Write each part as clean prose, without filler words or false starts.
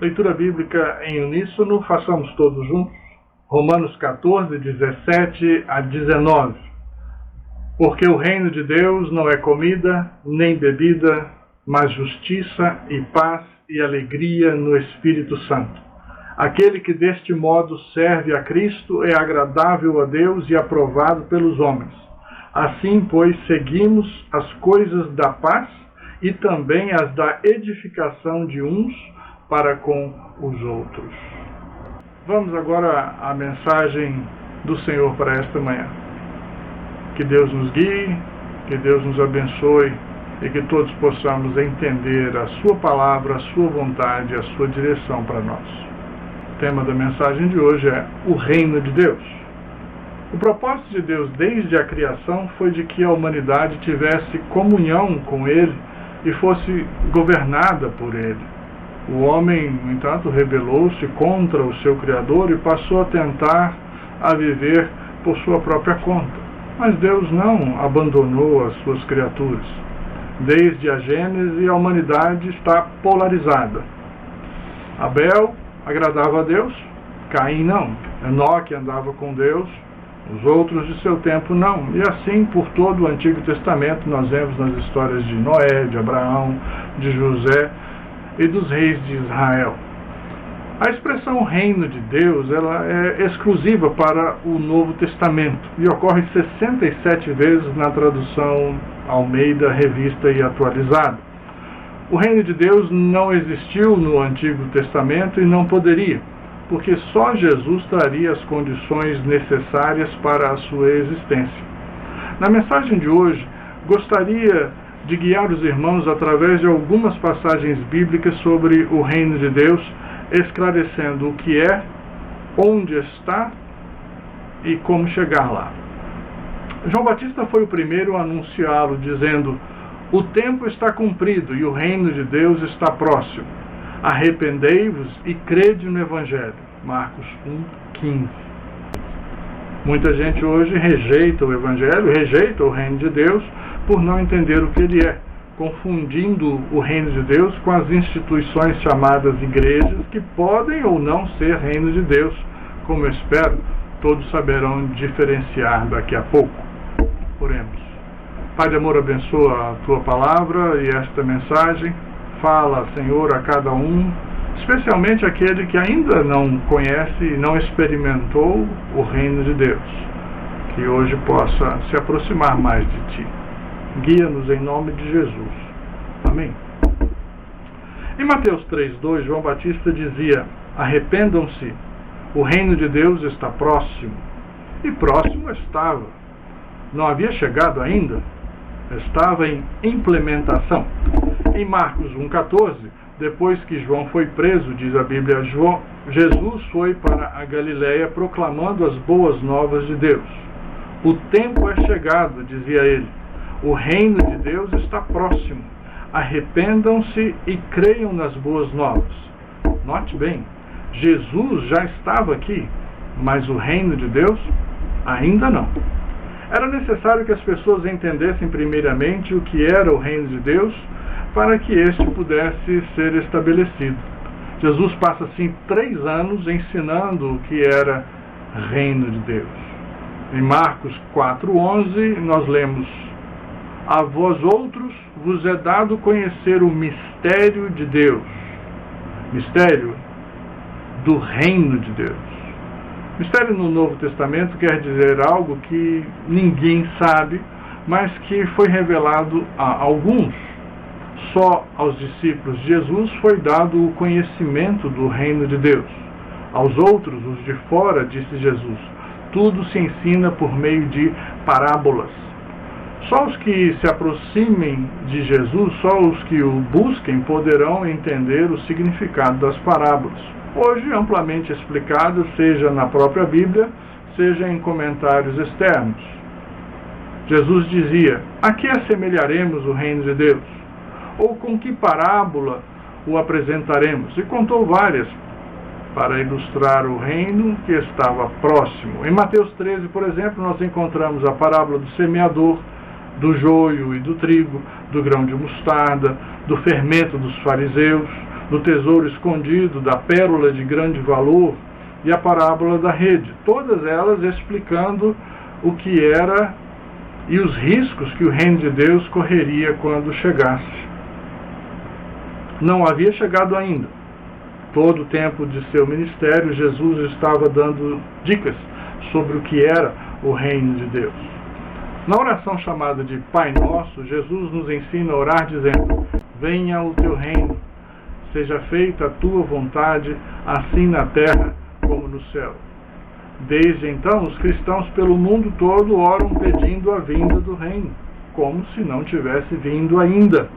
Leitura bíblica em uníssono, façamos todos juntos. Romanos 14, 17 a 19. Porque o reino de Deus não é comida, nem bebida, mas justiça e paz e alegria no Espírito Santo. Aquele que deste modo serve a Cristo é agradável a Deus e aprovado pelos homens. Assim, pois, seguimos as coisas da paz e também as da edificação de uns para com os outros. Vamos agora à mensagem do Senhor para esta manhã. Que Deus nos guie, que Deus nos abençoe e que todos possamos entender a sua palavra, a sua vontade, a sua direção para nós. O tema da mensagem de hoje é o reino de Deus. O propósito de Deus desde a criação foi de que a humanidade tivesse comunhão com Ele e fosse governada por Ele. O homem, no entanto, rebelou-se contra o seu Criador e passou a tentar a viver por sua própria conta. Mas Deus não abandonou as suas criaturas. Desde a Gênese, a humanidade está polarizada. Abel agradava a Deus, Caim não. Enoque andava com Deus, os outros de seu tempo não. E assim, por todo o Antigo Testamento, nós vemos nas histórias de Noé, de Abraão, de José e dos reis de Israel. A expressão reino de Deus ela é exclusiva para o Novo Testamento e ocorre 67 vezes na tradução Almeida, Revista e Atualizada. O reino de Deus não existiu no Antigo Testamento e não poderia, porque só Jesus traria as condições necessárias para a sua existência. Na mensagem de hoje, gostaria de guiar os irmãos através de algumas passagens bíblicas sobre o reino de Deus, esclarecendo o que é, onde está e como chegar lá. João Batista foi o primeiro a anunciá-lo, dizendo: o tempo está cumprido e o reino de Deus está próximo. Arrependei-vos e crede no Evangelho. Marcos 1:15. Muita gente hoje rejeita o Evangelho, rejeita o reino de Deus por não entender o que ele é, confundindo o reino de Deus com as instituições chamadas igrejas, que podem ou não ser reino de Deus, como eu espero, todos saberão diferenciar daqui a pouco. Oremos. Pai de amor, abençoa a tua palavra e esta mensagem. Fala, Senhor, a cada um, especialmente aquele que ainda não conhece e não experimentou o reino de Deus, que hoje possa se aproximar mais de Ti. Guia-nos em nome de Jesus. Amém. Em Mateus 3:2, João Batista dizia: arrependam-se, o reino de Deus está próximo. E próximo estava. Não havia chegado ainda, estava em implementação. Em Marcos 1:14, depois que João foi preso, diz a Bíblia, Jesus foi para a Galileia proclamando as boas novas de Deus. O tempo é chegado, dizia ele. O reino de Deus está próximo. Arrependam-se e creiam nas boas novas. Note bem, Jesus já estava aqui, mas o reino de Deus ainda não. Era necessário que as pessoas entendessem primeiramente o que era o reino de Deus para que este pudesse ser estabelecido. Jesus passa assim 3 anos ensinando o que era reino de Deus. Em Marcos 4:11 nós lemos: a vós outros vos é dado conhecer o mistério de Deus. Mistério do reino de Deus. Mistério no Novo Testamento quer dizer algo que ninguém sabe, mas que foi revelado a alguns. Só aos discípulos de Jesus foi dado o conhecimento do reino de Deus. Aos outros, os de fora, disse Jesus, tudo se ensina por meio de parábolas. Só os que se aproximem de Jesus, só os que o busquem, poderão entender o significado das parábolas. Hoje, amplamente explicado, seja na própria Bíblia, seja em comentários externos. Jesus dizia: a que assemelharemos o reino de Deus? Ou com que parábola o apresentaremos? E contou várias, para ilustrar o reino que estava próximo. Em Mateus 13, por exemplo, nós encontramos a parábola do semeador, do joio e do trigo, do grão de mostarda, do fermento dos fariseus, do tesouro escondido, da pérola de grande valor e a parábola da rede, todas elas explicando o que era e os riscos que o reino de Deus correria quando chegasse. Não havia chegado ainda. Todo o tempo de seu ministério, Jesus estava dando dicas sobre o que era o reino de Deus. Na oração chamada de Pai Nosso, Jesus nos ensina a orar dizendo: venha o teu reino, seja feita a tua vontade, assim na terra como no céu. Desde então, os cristãos pelo mundo todo oram pedindo a vinda do reino, como se não tivesse vindo ainda.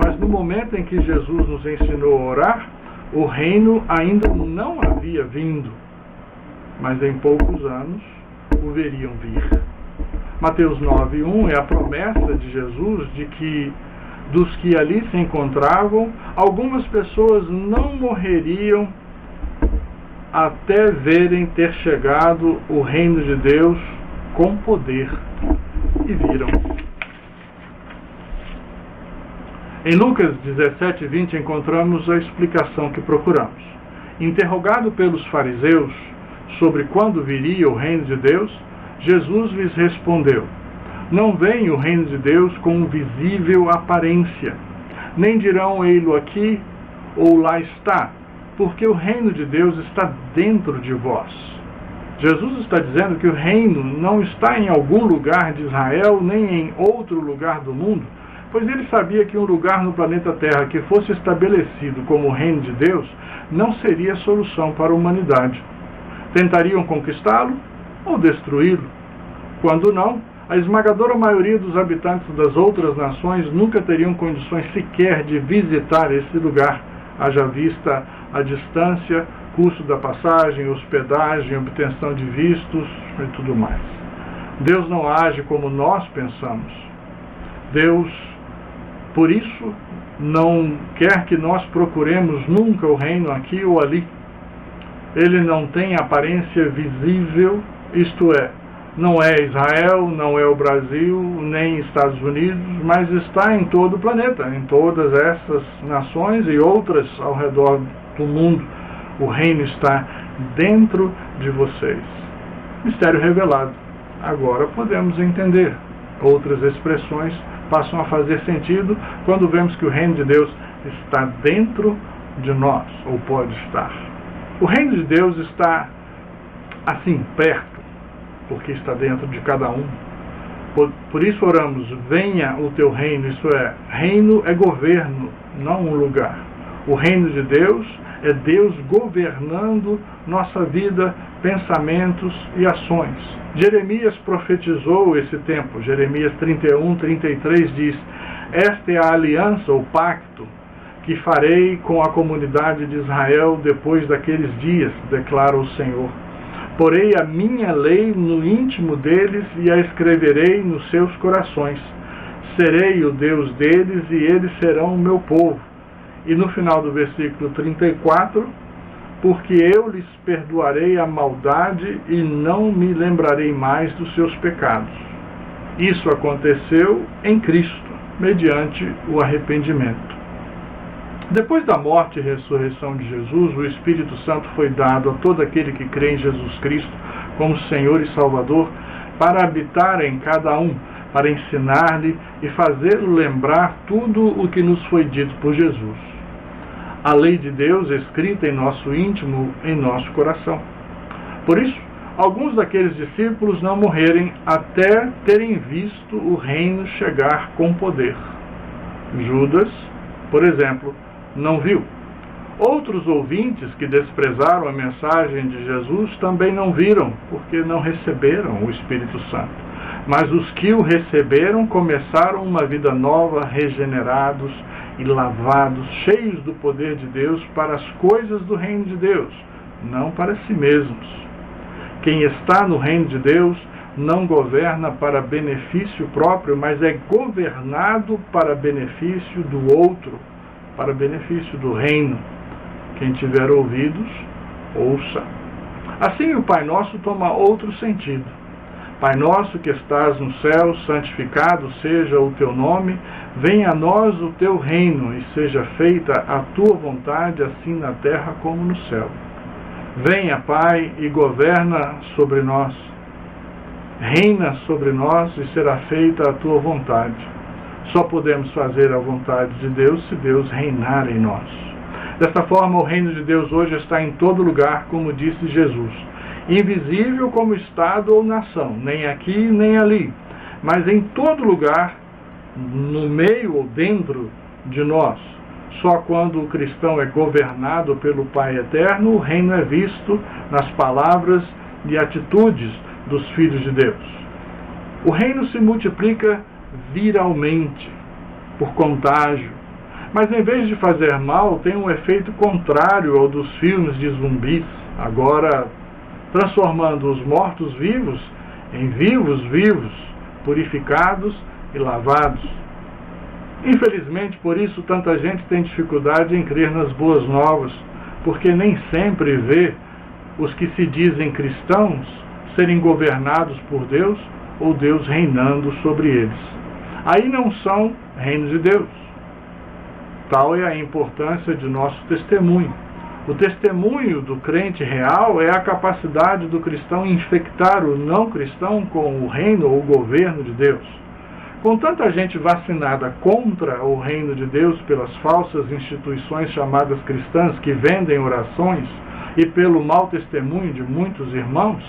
Mas no momento em que Jesus nos ensinou a orar, o reino ainda não havia vindo, mas em poucos anos o veriam vir. Mateus 9:1 é a promessa de Jesus de que dos que ali se encontravam, algumas pessoas não morreriam até verem ter chegado o reino de Deus com poder. E viram. Em Lucas 17:20 encontramos a explicação que procuramos. Interrogado pelos fariseus sobre quando viria o reino de Deus, Jesus lhes respondeu: não vem o reino de Deus com visível aparência, nem dirão ei-lo aqui ou lá está, porque o reino de Deus está dentro de vós. Jesus está dizendo que o reino não está em algum lugar de Israel, nem em outro lugar do mundo, pois ele sabia que um lugar no planeta Terra que fosse estabelecido como o reino de Deus não seria solução para a humanidade. Tentariam conquistá-lo ou destruí-lo. Quando não, a esmagadora maioria dos habitantes das outras nações nunca teriam condições sequer de visitar esse lugar, haja vista a distância, custo da passagem, hospedagem, obtenção de vistos e tudo mais. Deus não age como nós pensamos. Deus, por isso, não quer que nós procuremos nunca o reino aqui ou ali. Ele não tem aparência visível, isto é, não é Israel, não é o Brasil, nem Estados Unidos, mas está em todo o planeta, em todas essas nações e outras ao redor do mundo. O reino está dentro de vocês. Mistério revelado. Agora podemos entender. Outras expressões passam a fazer sentido quando vemos que o reino de Deus está dentro de nós, ou pode estar. O reino de Deus está assim, perto, porque está dentro de cada um. Por isso oramos: venha o teu reino, isto é, reino é governo, não um lugar. O reino de Deus é Deus governando nossa vida, pensamentos e ações. Jeremias profetizou esse tempo. Jeremias 31:33 diz: esta é a aliança, o pacto, que farei com a comunidade de Israel depois daqueles dias, declara o Senhor. Porei a minha lei no íntimo deles e a escreverei nos seus corações. Serei o Deus deles e eles serão o meu povo. E no final do versículo 34, porque eu lhes perdoarei a maldade e não me lembrarei mais dos seus pecados. Isso aconteceu em Cristo, mediante o arrependimento. Depois da morte e ressurreição de Jesus, o Espírito Santo foi dado a todo aquele que crê em Jesus Cristo como Senhor e Salvador, para habitar em cada um, para ensinar-lhe e fazê-lo lembrar tudo o que nos foi dito por Jesus. A lei de Deus escrita em nosso íntimo, em nosso coração. Por isso, alguns daqueles discípulos não morrerem até terem visto o reino chegar com poder. Judas, por exemplo, não viu. Outros ouvintes que desprezaram a mensagem de Jesus também não viram, porque não receberam o Espírito Santo. Mas os que o receberam começaram uma vida nova, regenerados e lavados, cheios do poder de Deus para as coisas do reino de Deus, não para si mesmos. Quem está no reino de Deus não governa para benefício próprio, mas é governado para benefício do outro, para benefício do reino. Quem tiver ouvidos, ouça. Assim o Pai Nosso toma outro sentido. Pai nosso que estás no céu, santificado seja o teu nome, venha a nós o teu reino e seja feita a tua vontade, assim na terra como no céu. Venha, Pai, e governa sobre nós. Reina sobre nós e será feita a tua vontade. Só podemos fazer a vontade de Deus se Deus reinar em nós. Desta forma, o reino de Deus hoje está em todo lugar, como disse Jesus. Invisível como estado ou nação, nem aqui nem ali, mas em todo lugar, no meio ou dentro de nós. Só quando o cristão é governado pelo Pai Eterno, o reino é visto nas palavras e atitudes dos filhos de Deus. O reino se multiplica viralmente, por contágio, mas em vez de fazer mal, tem um efeito contrário ao dos filmes de zumbis, agora transformando os mortos-vivos em vivos, purificados e lavados. Infelizmente, por isso, tanta gente tem dificuldade em crer nas boas novas, porque nem sempre vê os que se dizem cristãos serem governados por Deus ou Deus reinando sobre eles. Aí não são reino de Deus. Tal é a importância de nosso testemunho. O testemunho do crente real é a capacidade do cristão infectar o não cristão com o reino ou o governo de Deus. Com tanta gente vacinada contra o reino de Deus pelas falsas instituições chamadas cristãs que vendem orações e pelo mau testemunho de muitos irmãos,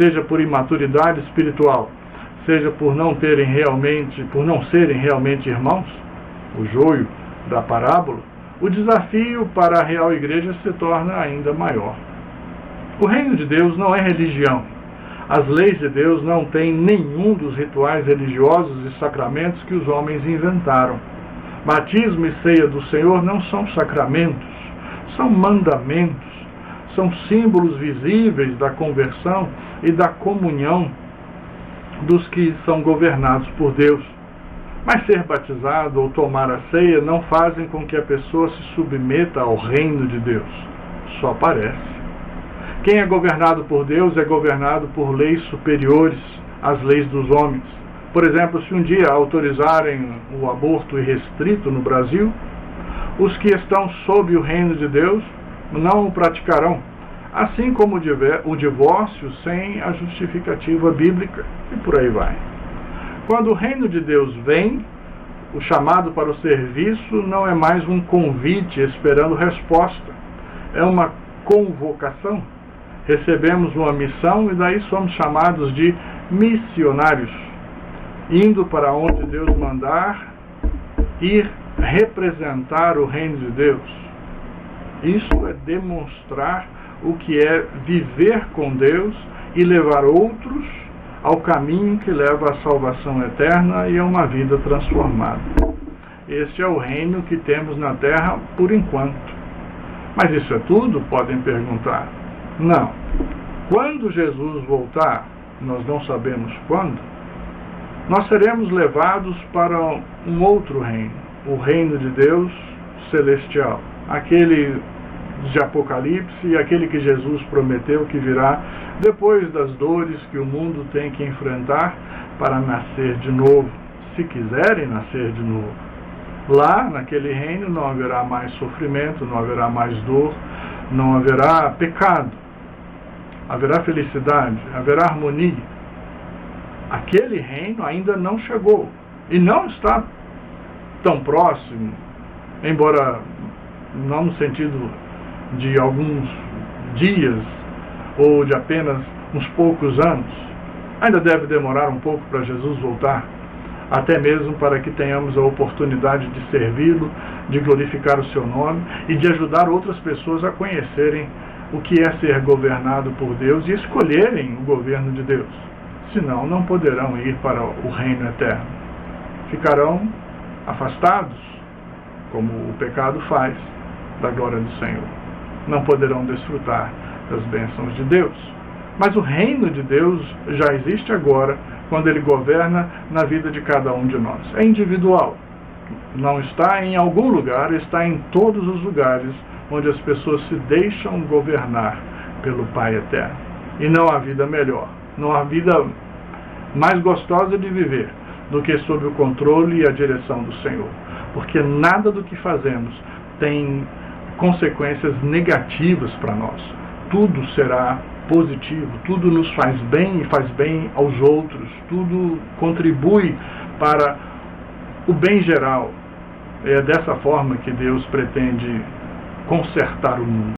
seja por imaturidade espiritual, seja por não serem realmente irmãos, o joio da parábola, o desafio para a real igreja se torna ainda maior. O reino de Deus não é religião. As leis de Deus não têm nenhum dos rituais religiosos e sacramentos que os homens inventaram. Batismo e ceia do Senhor não são sacramentos, são mandamentos, são símbolos visíveis da conversão e da comunhão dos que são governados por Deus. Mas ser batizado ou tomar a ceia não fazem com que a pessoa se submeta ao reino de Deus. Só parece. Quem é governado por Deus é governado por leis superiores às leis dos homens. Por exemplo, se um dia autorizarem o aborto irrestrito no Brasil, os que estão sob o reino de Deus não o praticarão, assim como o divórcio sem a justificativa bíblica, e por aí vai. Quando o reino de Deus vem, o chamado para o serviço não é mais um convite esperando resposta, é uma convocação. Recebemos uma missão e daí somos chamados de missionários, indo para onde Deus mandar, ir representar o reino de Deus. Isso é demonstrar o que é viver com Deus e levar outros ao caminho que leva à salvação eterna e a uma vida transformada. Este é o reino que temos na terra por enquanto. Mas isso é tudo? Podem perguntar. Não. Quando Jesus voltar, nós não sabemos quando, nós seremos levados para um outro reino, o reino de Deus celestial, aquele de Apocalipse e aquele que Jesus prometeu que virá depois das dores que o mundo tem que enfrentar para nascer de novo, se quiserem nascer de novo. Lá, naquele reino, não haverá mais sofrimento, não haverá mais dor, não haverá pecado, haverá felicidade, haverá harmonia. Aquele reino ainda não chegou e não está tão próximo, embora não no sentido de alguns dias ou de apenas uns poucos anos. Ainda deve demorar um pouco para Jesus voltar, até mesmo para que tenhamos a oportunidade de servi-lo, de glorificar o seu nome e de ajudar outras pessoas a conhecerem o que é ser governado por Deus e escolherem o governo de Deus. Senão, não poderão ir para o reino eterno. Ficarão afastados, como o pecado faz, da glória do Senhor. Não poderão desfrutar das bênçãos de Deus. Mas o reino de Deus já existe agora, quando ele governa na vida de cada um de nós. É individual. Não está em algum lugar, está em todos os lugares onde as pessoas se deixam governar pelo Pai Eterno. E não há vida melhor. Não há vida mais gostosa de viver do que sob o controle e a direção do Senhor. Porque nada do que fazemos tem consequências negativas para nós. Tudo será positivo, tudo nos faz bem e faz bem aos outros, tudo contribui para o bem geral. É dessa forma que Deus pretende consertar o mundo.